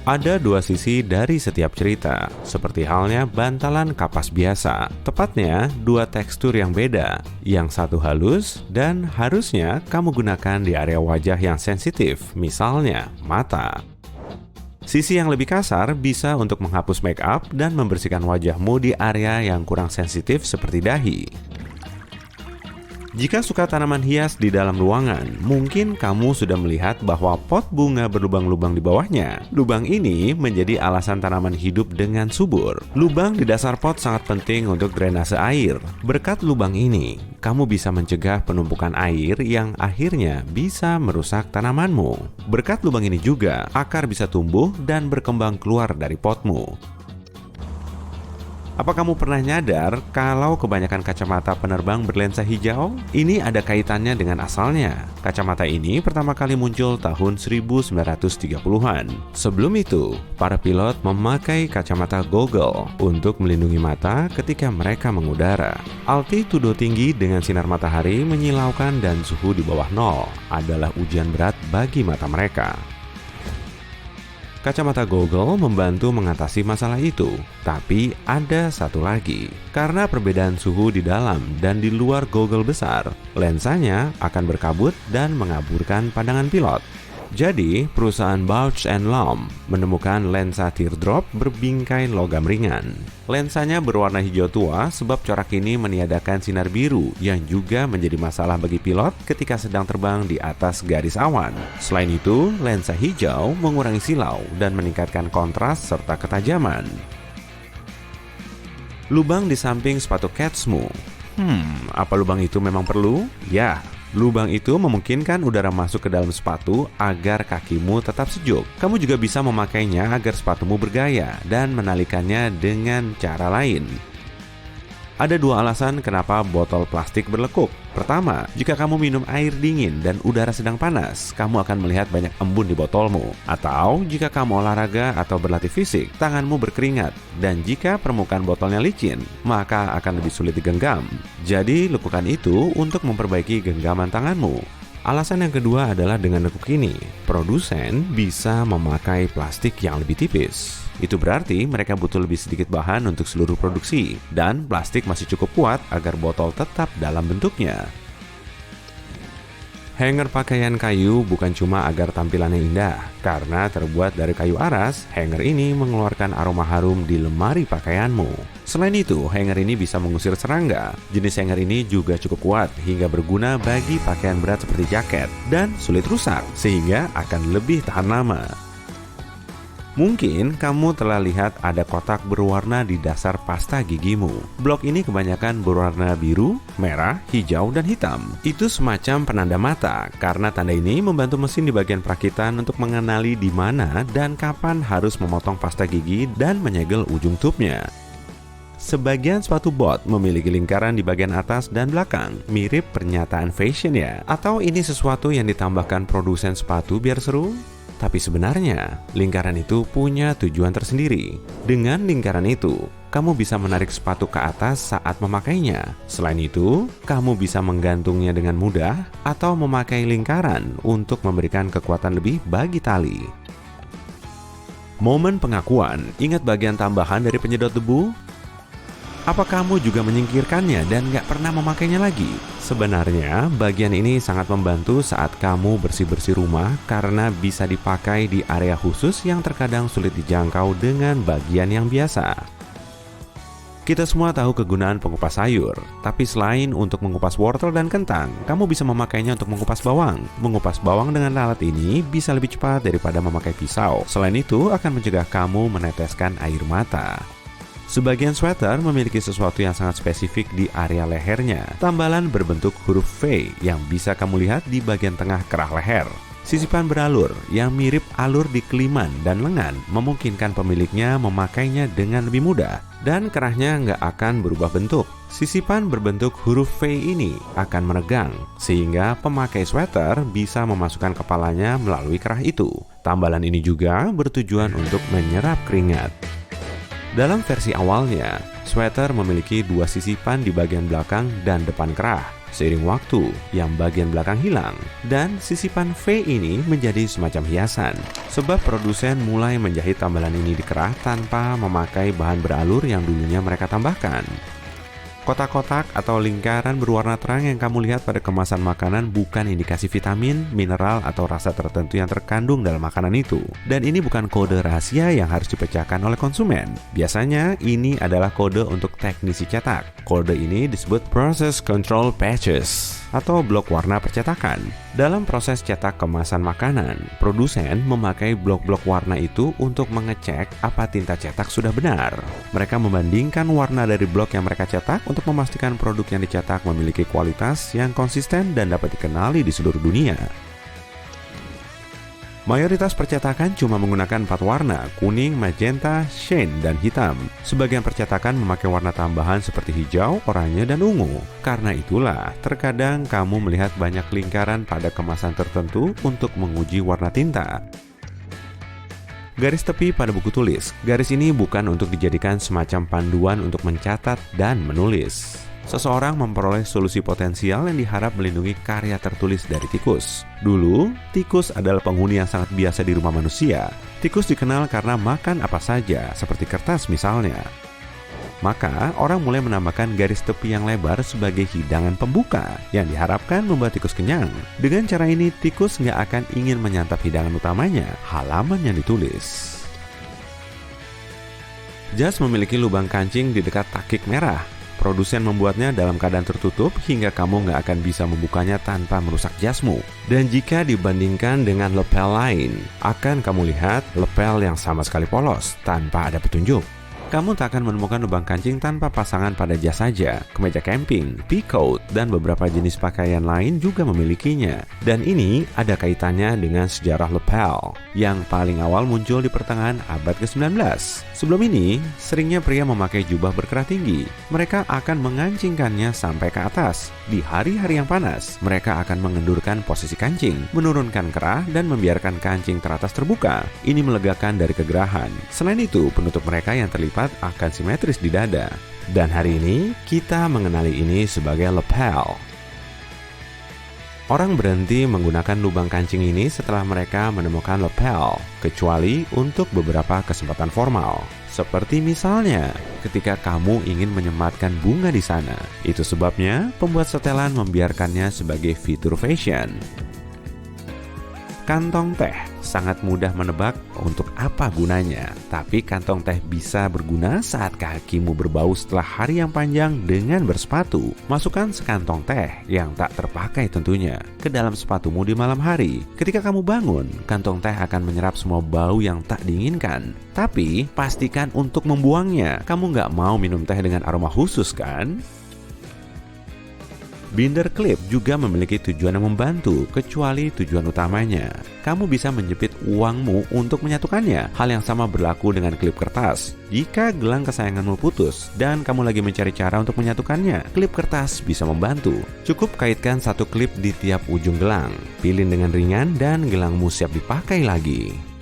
Ada dua sisi dari setiap cerita, seperti halnya bantalan kapas biasa. Tepatnya, dua tekstur yang beda. Yang satu halus dan harusnya kamu gunakan di area wajah yang sensitif, misalnya mata. Sisi yang lebih kasar bisa untuk menghapus make up dan membersihkan wajahmu di area yang kurang sensitif seperti dahi. Jika suka tanaman hias di dalam ruangan, mungkin kamu sudah melihat bahwa pot bunga berlubang-lubang di bawahnya. Lubang ini menjadi alasan tanaman hidup dengan subur. Lubang di dasar pot sangat penting untuk drainase air. Berkat lubang ini, kamu bisa mencegah penumpukan air yang akhirnya bisa merusak tanamanmu. Berkat lubang ini juga, akar bisa tumbuh dan berkembang keluar dari potmu. Apa kamu pernah nyadar kalau kebanyakan kacamata penerbang berlensa hijau? Ini ada kaitannya dengan asalnya. Kacamata ini pertama kali muncul tahun 1930-an. Sebelum itu, para pilot memakai kacamata goggle untuk melindungi mata ketika mereka mengudara. Altitudo tinggi dengan sinar matahari menyilaukan dan suhu di bawah nol adalah ujian berat bagi mata mereka. Kacamata goggle membantu mengatasi masalah itu, tapi ada satu lagi. Karena perbedaan suhu di dalam dan di luar goggle besar, lensanya akan berkabut dan mengaburkan pandangan pilot. Jadi, perusahaan Bausch & Lomb menemukan lensa teardrop berbingkai logam ringan. Lensanya berwarna hijau tua sebab corak ini meniadakan sinar biru yang juga menjadi masalah bagi pilot ketika sedang terbang di atas garis awan. Selain itu, lensa hijau mengurangi silau dan meningkatkan kontras serta ketajaman. Lubang di samping sepatu Ketsmu. Apa lubang itu memang perlu? Ya. Lubang itu memungkinkan udara masuk ke dalam sepatu agar kakimu tetap sejuk. Kamu juga bisa memakainya agar sepatumu bergaya dan menalikannya dengan cara lain. Ada dua alasan kenapa botol plastik berlekuk. Pertama, jika kamu minum air dingin dan udara sedang panas, kamu akan melihat banyak embun di botolmu. Atau jika kamu olahraga atau berlatih fisik, tanganmu berkeringat. Dan jika permukaan botolnya licin, maka akan lebih sulit digenggam. Jadi, lekukan itu untuk memperbaiki genggaman tanganmu. Alasan yang kedua adalah dengan lekuk ini, produsen bisa memakai plastik yang lebih tipis. Itu berarti mereka butuh lebih sedikit bahan untuk seluruh produksi, dan plastik masih cukup kuat agar botol tetap dalam bentuknya. Hanger pakaian kayu bukan cuma agar tampilannya indah. Karena terbuat dari kayu aras, hanger ini mengeluarkan aroma harum di lemari pakaianmu. Selain itu, hanger ini bisa mengusir serangga. Jenis hanger ini juga cukup kuat hingga berguna bagi pakaian berat seperti jaket dan sulit rusak, sehingga akan lebih tahan lama. Mungkin kamu telah lihat ada kotak berwarna di dasar pasta gigimu. Blok ini kebanyakan berwarna biru, merah, hijau, dan hitam. Itu semacam penanda mata, karena tanda ini membantu mesin di bagian perakitan untuk mengenali di mana dan kapan harus memotong pasta gigi dan menyegel ujung tubnya. Sebagian sepatu bot memiliki lingkaran di bagian atas dan belakang, mirip pernyataan fashion ya? Atau ini sesuatu yang ditambahkan produsen sepatu biar seru? Tapi sebenarnya, lingkaran itu punya tujuan tersendiri. Dengan lingkaran itu, kamu bisa menarik sepatu ke atas saat memakainya. Selain itu, kamu bisa menggantungnya dengan mudah atau memakai lingkaran untuk memberikan kekuatan lebih bagi tali. Momen pengakuan, ingat bagian tambahan dari penyedot debu? Apa kamu juga menyingkirkannya dan gak pernah memakainya lagi? Sebenarnya, bagian ini sangat membantu saat kamu bersih-bersih rumah karena bisa dipakai di area khusus yang terkadang sulit dijangkau dengan bagian yang biasa. Kita semua tahu kegunaan pengupas sayur, tapi selain untuk mengupas wortel dan kentang, kamu bisa memakainya untuk mengupas bawang. Mengupas bawang dengan alat ini bisa lebih cepat daripada memakai pisau. Selain itu, akan mencegah kamu meneteskan air mata. Sebagian sweater memiliki sesuatu yang sangat spesifik di area lehernya. Tambalan berbentuk huruf V yang bisa kamu lihat di bagian tengah kerah leher. Sisipan beralur yang mirip alur di keliman dan lengan memungkinkan pemiliknya memakainya dengan lebih mudah. Dan kerahnya nggak akan berubah bentuk. Sisipan berbentuk huruf V ini akan menegang, sehingga pemakai sweater bisa memasukkan kepalanya melalui kerah itu. Tambalan ini juga bertujuan untuk menyerap keringat. Dalam versi awalnya, sweater memiliki dua sisipan di bagian belakang dan depan kerah. Seiring waktu, yang bagian belakang hilang, dan sisipan V ini menjadi semacam hiasan. Sebab produsen mulai menjahit tambalan ini di kerah tanpa memakai bahan beralur yang dulunya mereka tambahkan. Kotak-kotak atau lingkaran berwarna terang yang kamu lihat pada kemasan makanan bukan indikasi vitamin, mineral, atau rasa tertentu yang terkandung dalam makanan itu. Dan ini bukan kode rahasia yang harus dipecahkan oleh konsumen. Biasanya ini adalah kode untuk teknisi cetak. Kode ini disebut Process Control Patches atau blok warna percetakan. Dalam proses cetak kemasan makanan, produsen memakai blok-blok warna itu untuk mengecek apa tinta cetak sudah benar. Mereka membandingkan warna dari blok yang mereka cetak untuk memastikan produk yang dicetak memiliki kualitas yang konsisten dan dapat dikenali di seluruh dunia. Mayoritas percetakan cuma menggunakan 4 warna, kuning, magenta, shane, dan hitam. Sebagian percetakan memakai warna tambahan seperti hijau, oranye, dan ungu. Karena itulah, terkadang kamu melihat banyak lingkaran pada kemasan tertentu untuk menguji warna tinta. Garis tepi pada buku tulis. Garis ini bukan untuk dijadikan semacam panduan untuk mencatat dan menulis. Seseorang memperoleh solusi potensial yang diharap melindungi karya tertulis dari tikus. Dulu, tikus adalah penghuni yang sangat biasa di rumah manusia. Tikus dikenal karena makan apa saja, seperti kertas misalnya. Maka, orang mulai menambahkan garis tepi yang lebar sebagai hidangan pembuka yang diharapkan membuat tikus kenyang. Dengan cara ini, tikus nggak akan ingin menyantap hidangan utamanya, halaman yang ditulis. Jas memiliki lubang kancing di dekat takik merah. Produsen membuatnya dalam keadaan tertutup hingga kamu nggak akan bisa membukanya tanpa merusak jasmu. Dan jika dibandingkan dengan lepel lain, akan kamu lihat lepel yang sama sekali polos, tanpa ada petunjuk. Kamu tak akan menemukan lubang kancing tanpa pasangan pada jas saja. Kemeja camping, peacoat, dan beberapa jenis pakaian lain juga memilikinya. Dan ini ada kaitannya dengan sejarah lepel, yang paling awal muncul di pertengahan abad ke-19. Sebelum ini, seringnya pria memakai jubah berkerah tinggi. Mereka akan mengancingkannya sampai ke atas. Di hari-hari yang panas, mereka akan mengendurkan posisi kancing, menurunkan kerah, dan membiarkan kancing teratas terbuka. Ini melegakan dari kegerahan. Selain itu, penutup mereka yang terlipat akan simetris di dada. Dan hari ini, kita mengenali ini sebagai lepel. Orang berhenti menggunakan lubang kancing ini setelah mereka menemukan lepel, kecuali untuk beberapa kesempatan formal. Seperti misalnya, ketika kamu ingin menyematkan bunga di sana. Itu sebabnya pembuat setelan membiarkannya sebagai fitur fashion. Kantong teh sangat mudah menebak untuk apa gunanya, tapi kantong teh bisa berguna saat kakimu berbau setelah hari yang panjang dengan bersepatu. Masukkan sekantong teh yang tak terpakai tentunya ke dalam sepatumu di malam hari. Ketika kamu bangun, kantong teh akan menyerap semua bau yang tak diinginkan. Tapi pastikan untuk membuangnya. Kamu nggak mau minum teh dengan aroma khusus kan? Binder klip juga memiliki tujuan yang membantu, kecuali tujuan utamanya. Kamu bisa menjepit uangmu untuk menyatukannya. Hal yang sama berlaku dengan klip kertas. Jika gelang kesayanganmu putus dan kamu lagi mencari cara untuk menyatukannya, klip kertas bisa membantu. Cukup kaitkan satu klip di tiap ujung gelang. Pilin dengan ringan dan gelangmu siap dipakai lagi.